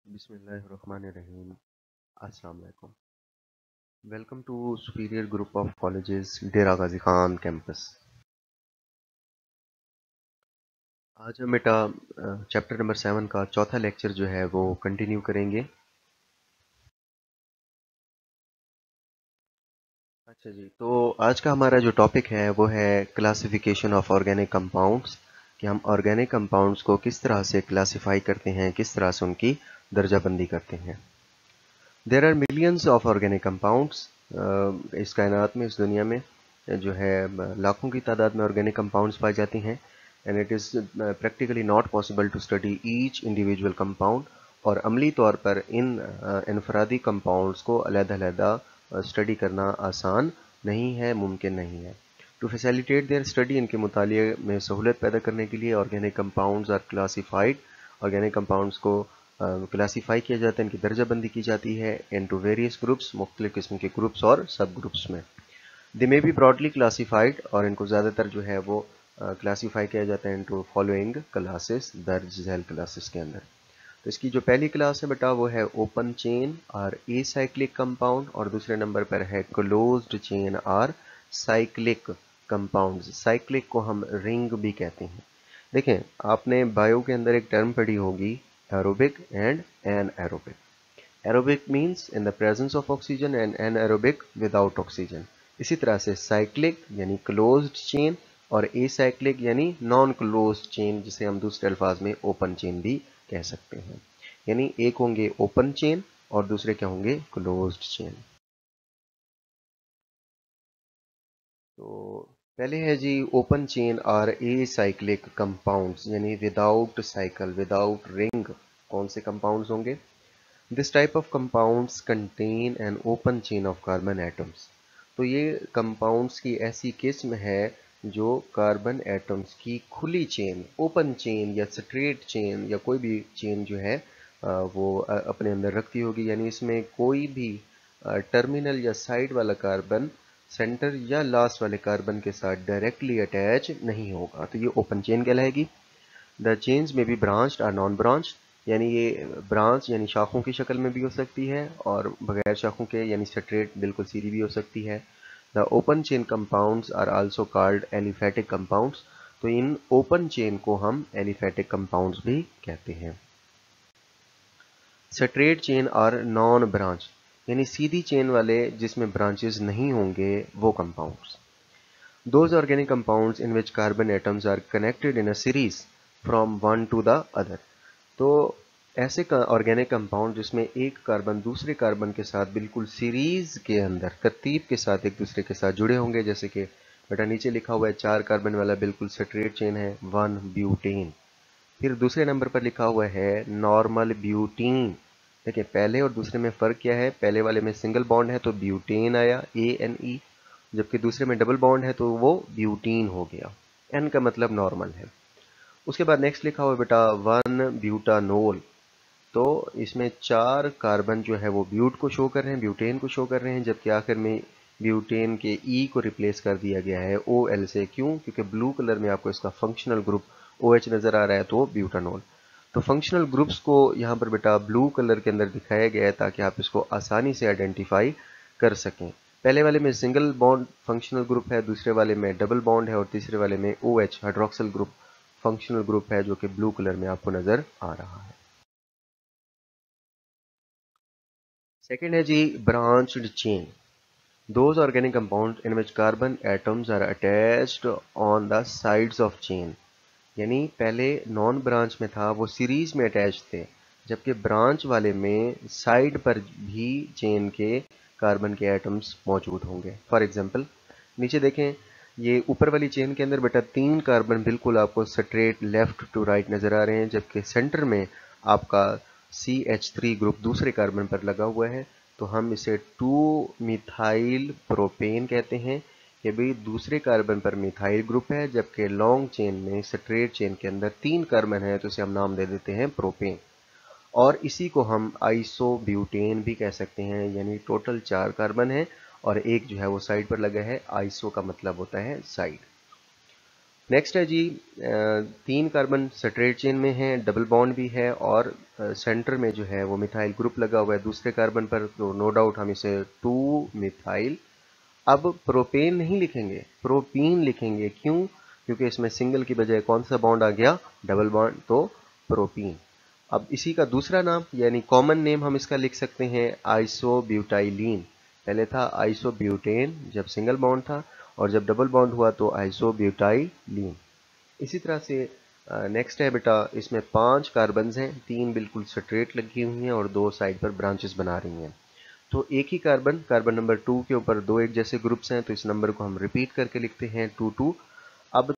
Bismillahirrahmanirrahim. Assalamu alaikum. Welcome to Superior Group of Colleges, Dera Ghazi Khan campus. आज हम बेटा chapter number 7 का चौथा लेक्चर जो है वो कंटिन्यू करेंगे। अच्छा जी, तो आज का हमारा जो टॉपिक है वो है क्लासिफिकेशन ऑफ ऑर्गेनिक कंपाउंड्स, कि हम ऑर्गेनिक कंपाउंड्स को किस तरह से क्लासिफाई करते हैं, किस तरह से उनकी दर्जाबंदी करते हैं। There are millions of organic compounds. इस कायनात में, इस दुनिया में जो है लाखों की तादाद में ऑर्गेनिक कंपाउंड्स पाई जाती हैं, and it is practically not possible to study each individual compound. और अमली तौर पर इन इनफरादी कंपाउंड्स को अलग-अलग स्टडी करना आसान नहीं है, मुमकिन नहीं है। टू फैसिलिटेट देयर स्टडी, इनके मुतालिए में सहूलत पैदा करने के लिए organic compounds are classified, organic compounds को क्लासीफाई किया जाता है, इनकी दर्जाबंदी की जाती है इनटू वेरियस ग्रुप्स, मुख्तलिफ किस्म के ग्रुप्स और सब ग्रुप्स में। दे मे बी ब्रॉडली क्लासीफाइड, और इनको ज़्यादातर जो है वो क्लासीफाई किया जाता है इनटू फॉलोइंग क्लासेस, दर्ज झैल क्लासेस के अंदर। तो इसकी जो पहली क्लास है बेटा वो है ओपन चेन और एसाइक्लिक कंपाउंड, और दूसरे नंबर पर है क्लोज्ड चेन और साइक्लिक कंपाउंड्स। साइक्लिक को हम रिंग भी कहते हैं। देखें, आपने बायो के अंदर एक टर्म पढ़ी होगी, aerobic and anaerobic. Aerobic means in the presence of oxygen and anaerobic without oxygen. इसी तरह से cyclic यानी closed chain और acyclic यानी non closed chain, जिसे हम दूसरे अल्फाज में open chain भी कह सकते हैं। यानी एक होंगे open chain और दूसरे क्या होंगे closed chain। तो पहले है जी ओपन चेन और एसाइक्लिक कंपाउंड्स, यानी विदाउट साइकिल, विदाउट रिंग कौन से कंपाउंड्स होंगे। This type of compounds contain an open chain of carbon atoms. तो ये कंपाउंड्स की ऐसी किस्म है जो कार्बन एटम्स की खुली चेन, ओपन चेन या स्ट्रेट चेन या कोई भी चेन जो है वो अपने अंदर रखती होगी। यानी इसमें कोई भी टर्मिनल या साइड वाला कार्बन सेंटर या लास्ट वाले कार्बन के साथ डायरेक्टली अटैच नहीं होगा, तो ये ओपन चेन कहलाएगी। द चेन्स में भी ब्रांच्ड और नॉन ब्रांच, यानी ये ब्रांच यानी शाखों की शक्ल में भी हो सकती है और बगैर शाखों के यानी स्ट्रेट बिल्कुल सीधी भी हो सकती है। The open chain compounds are also called aliphatic compounds. तो इन ओपन चेन को हम एलिफेटिक कंपाउंड्स भी कहते हैं। स्ट्रेट चेन और नॉन ब्रांच, यानी सीधी चेन वाले जिसमें ब्रांचेस नहीं होंगे, वो compounds. Those organic compounds in which carbon atoms are connected in a series from one to the other. तो ऐसे ऑर्गेनिक कंपाउंड जिसमें एक कार्बन दूसरे कार्बन के साथ बिल्कुल सीरीज के अंदर तरतीब के साथ एक दूसरे के साथ जुड़े होंगे, जैसे कि बेटा नीचे लिखा हुआ है 4 कार्बन वाला बिल्कुल स्ट्रेट चेन है 1 ब्यूटेन। फिर दूसरे नंबर पर लिखा हुआ है नॉर्मल ब्यूटीन। देखिए पहले और दूसरे में फ़र्क क्या है, पहले वाले में सिंगल बॉन्ड है तो ब्यूटेन आया ANE, जबकि दूसरे में डबल बॉन्ड है तो वो ब्यूटीन हो गया। N का मतलब नॉर्मल है। उसके बाद नेक्स्ट लिखा हुआ है बेटा 1 ब्यूटानोल। तो इसमें 4 कार्बन जो है वो ब्यूट को शो कर रहे हैं, ब्यूटेन को शो कर रहे हैं, जबकि आखिर में ब्यूटेन के E को रिप्लेस कर दिया गया है OL से। क्यों? क्योंकि ब्लू कलर में आपको इसका फंक्शनल ग्रुप OH नज़र आ रहा है, तो ब्यूटानोल। तो फंक्शनल ग्रुप्स को यहाँ पर बेटा ब्लू कलर के अंदर दिखाया गया है ताकि आप इसको आसानी से आइडेंटिफाई कर सकें। पहले वाले में सिंगल बॉन्ड फंक्शनल ग्रुप है, दूसरे वाले में डबल बॉन्ड है, और तीसरे वाले में OH hydroxyl group functional group है, जो कि ब्लू कलर में आपको नज़र आ रहा है। सेकेंड है जी branched chain. Those organic compounds in which carbon atoms are attached on the sides of chain. यानी पहले नॉन ब्रांच में था वो सीरीज में अटैच थे, जबकि ब्रांच वाले में साइड पर भी चेन के कार्बन के एटम्स मौजूद होंगे। फॉर एग्जांपल नीचे देखें, ये ऊपर वाली चेन के अंदर बेटा 3 कार्बन बिल्कुल आपको स्ट्रेट लेफ्ट टू राइट नज़र आ रहे हैं, जबकि सेंटर में आपका CH3 ग्रुप दूसरे कार्बन पर लगा हुआ है। तो हम इसे 2 मिथाइल प्रोपेन कहते हैं कि भाई दूसरे कार्बन पर मिथाइल ग्रुप है, जबकि लॉन्ग चेन में स्ट्रेट चेन के अंदर 3 कार्बन है, तो इसे हम नाम दे देते हैं प्रोपेन। और इसी को हम आइसोब्यूटेन भी कह सकते हैं, यानी टोटल 4 कार्बन है और एक जो है वो साइड पर लगा है। आइसो का मतलब होता है साइड। नेक्स्ट है जी 3 कार्बन स्ट्रेट चेन में है, डबल बॉन्ड भी है और सेंटर में जो है वो मिथाइल ग्रुप लगा हुआ है दूसरे कार्बन पर, तो नो डाउट हम इसे 2 मिथाइल। अब प्रोपेन नहीं लिखेंगे, प्रोपीन लिखेंगे। क्यों? क्योंकि इसमें सिंगल की बजाय कौन सा बॉन्ड आ गया? डबल बॉन्ड, तो प्रोपीन। अब इसी का दूसरा नाम यानी कॉमन नेम हम इसका लिख सकते हैं आइसोब्यूटाइलीन। पहले था आइसोब्यूटेन जब सिंगल बॉन्ड था, और जब डबल बॉन्ड हुआ तो आइसोब्यूटाइलीन। इसी तरह से नेक्स्ट है बेटा, इसमें 5 कार्बन्स हैं, 3 बिल्कुल स्ट्रेट लगी हुई हैं और 2 साइड पर ब्रांचेस बना रही हैं। तो एक ही कार्बन, कार्बन नंबर 2 के ऊपर 2 एक जैसे ग्रुप्स हैं, तो इस नंबर को हम रिपीट करके लिखते हैं 2 2। अब